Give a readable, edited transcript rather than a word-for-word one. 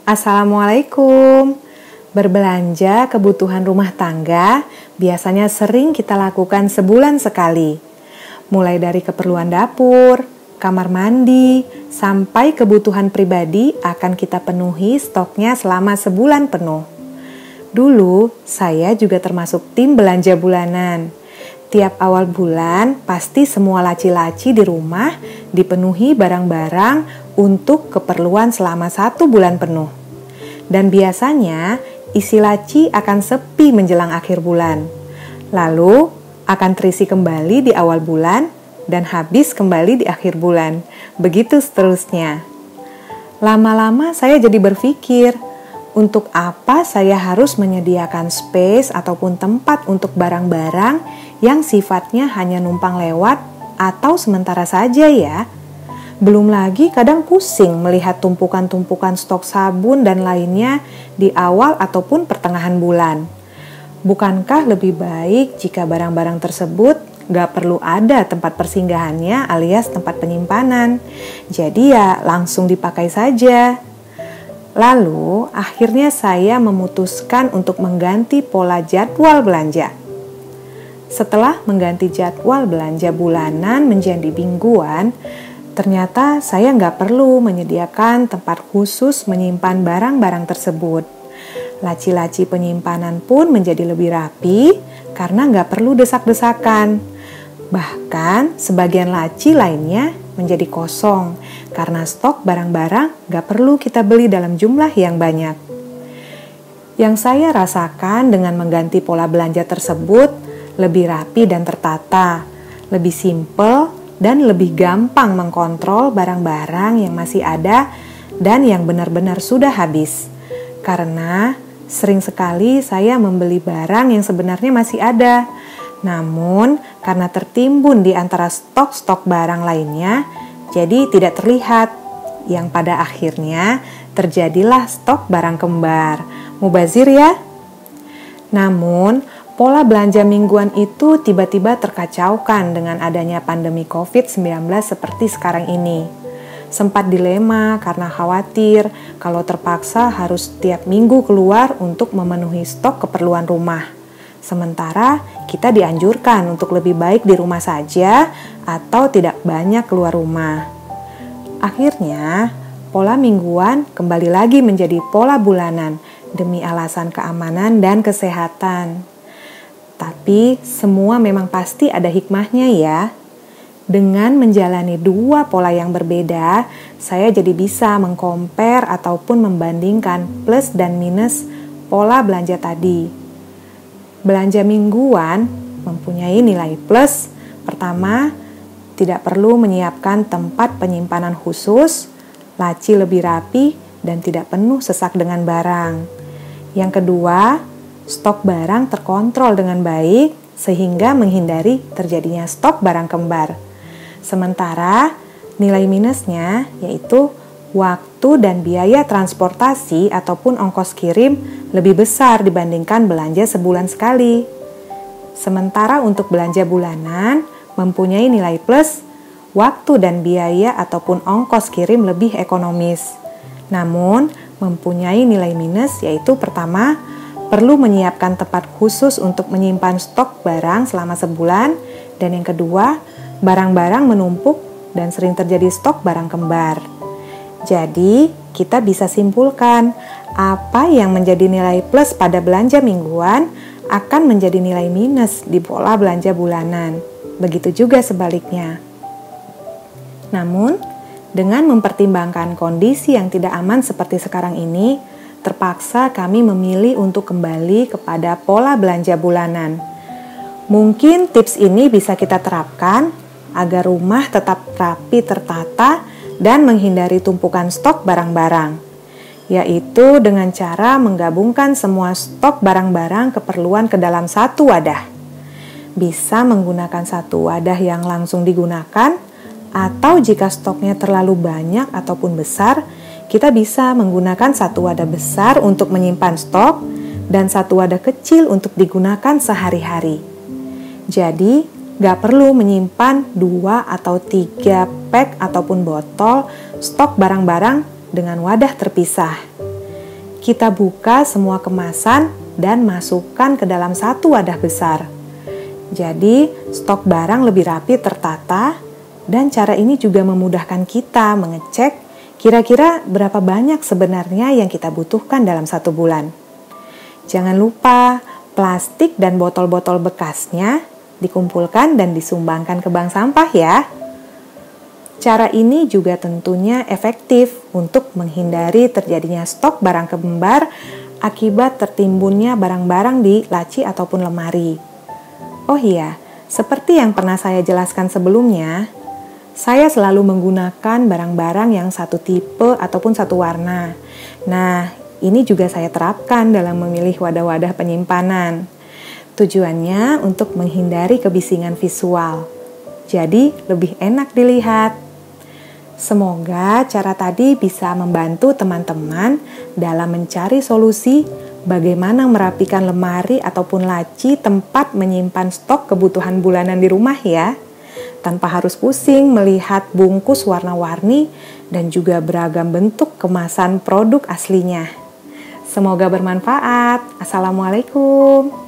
Assalamualaikum. Berbelanja kebutuhan rumah tangga biasanya sering kita lakukan sebulan sekali. Mulai dari keperluan dapur, kamar mandi, sampai kebutuhan pribadi akan kita penuhi stoknya selama sebulan penuh. Dulu, saya juga termasuk tim belanja bulanan. Tiap awal bulan, pasti semua laci-laci di rumah dipenuhi barang-barang untuk keperluan selama 1 bulan penuh. Dan biasanya, isi laci akan sepi menjelang akhir bulan. Lalu, akan terisi kembali di awal bulan dan habis kembali di akhir bulan. Begitu seterusnya. Lama-lama saya jadi berpikir, untuk apa saya harus menyediakan space ataupun tempat untuk barang-barang yang sifatnya hanya numpang lewat atau sementara saja ya? Belum lagi kadang pusing melihat tumpukan-tumpukan stok sabun dan lainnya di awal ataupun pertengahan bulan. Bukankah lebih baik jika barang-barang tersebut gak perlu ada tempat persinggahannya alias tempat penyimpanan? Jadi ya langsung dipakai saja. Lalu, akhirnya saya memutuskan untuk mengganti pola jadwal belanja. Setelah mengganti jadwal belanja bulanan menjadi mingguan, ternyata saya nggak perlu menyediakan tempat khusus menyimpan barang-barang tersebut. Laci-laci penyimpanan pun menjadi lebih rapi karena nggak perlu desak-desakan. Bahkan, sebagian laci lainnya menjadi kosong karena stok barang-barang gak perlu kita beli dalam jumlah yang banyak. Yang saya rasakan dengan mengganti pola belanja tersebut lebih rapi dan tertata, lebih simpel dan lebih gampang mengkontrol barang-barang yang masih ada dan yang benar-benar sudah habis. Karena sering sekali saya membeli barang yang sebenarnya masih ada, namun karena tertimbun di antara stok-stok barang lainnya, jadi tidak terlihat, yang pada akhirnya terjadilah stok barang kembar. Mubazir ya? Namun, pola belanja mingguan itu tiba-tiba terkacaukan dengan adanya pandemi COVID-19 seperti sekarang ini. Sempat dilema karena khawatir kalau terpaksa harus setiap minggu keluar untuk memenuhi stok keperluan rumah. Sementara kita dianjurkan untuk lebih baik di rumah saja atau tidak banyak keluar rumah. Akhirnya, pola mingguan kembali lagi menjadi pola bulanan demi alasan keamanan dan kesehatan. Tapi semua memang pasti ada hikmahnya ya. Dengan menjalani 2 pola yang berbeda, saya jadi bisa mengcompare ataupun membandingkan plus dan minus pola belanja tadi. Belanja mingguan mempunyai nilai plus. Pertama, tidak perlu menyiapkan tempat penyimpanan khusus, laci lebih rapi, dan tidak penuh sesak dengan barang. Yang kedua, stok barang terkontrol dengan baik sehingga menghindari terjadinya stok barang kembar. Sementara, nilai minusnya yaitu waktu dan biaya transportasi ataupun ongkos kirim lebih besar dibandingkan belanja sebulan sekali. Sementara untuk belanja bulanan mempunyai nilai plus, waktu dan biaya ataupun ongkos kirim lebih ekonomis. Namun, mempunyai nilai minus yaitu pertama, perlu menyiapkan tempat khusus untuk menyimpan stok barang selama sebulan, dan yang kedua, barang-barang menumpuk dan sering terjadi stok barang kembar. Jadi, kita bisa simpulkan apa yang menjadi nilai plus pada belanja mingguan akan menjadi nilai minus di pola belanja bulanan. Begitu juga sebaliknya. Namun, dengan mempertimbangkan kondisi yang tidak aman seperti sekarang ini, terpaksa kami memilih untuk kembali kepada pola belanja bulanan. Mungkin tips ini bisa kita terapkan agar rumah tetap rapi tertata dan menghindari tumpukan stok barang-barang, yaitu dengan cara menggabungkan semua stok barang-barang keperluan ke dalam satu wadah. Bisa menggunakan satu wadah yang langsung digunakan, atau jika stoknya terlalu banyak ataupun besar, kita bisa menggunakan satu wadah besar untuk menyimpan stok dan satu wadah kecil untuk digunakan sehari-hari. Jadi, gak perlu menyimpan 2 atau 3 pack ataupun botol stok barang-barang dengan wadah terpisah. Kita buka semua kemasan dan masukkan ke dalam satu wadah besar. Jadi, stok barang lebih rapi tertata, dan cara ini juga memudahkan kita mengecek kira-kira berapa banyak sebenarnya yang kita butuhkan dalam 1 bulan. Jangan lupa, plastik dan botol-botol bekasnya dikumpulkan dan disumbangkan ke bank sampah ya. Cara ini juga tentunya efektif untuk menghindari terjadinya stok barang kembar akibat tertimbunnya barang-barang di laci ataupun lemari. Oh iya, seperti yang pernah saya jelaskan sebelumnya, saya selalu menggunakan barang-barang yang satu tipe ataupun satu warna. Nah, ini juga saya terapkan dalam memilih wadah-wadah penyimpanan. Tujuannya untuk menghindari kebisingan visual. Jadi, lebih enak dilihat. Semoga cara tadi bisa membantu teman-teman dalam mencari solusi bagaimana merapikan lemari ataupun laci tempat menyimpan stok kebutuhan bulanan di rumah ya, tanpa harus pusing melihat bungkus warna-warni dan juga beragam bentuk kemasan produk aslinya. Semoga bermanfaat. Assalamualaikum.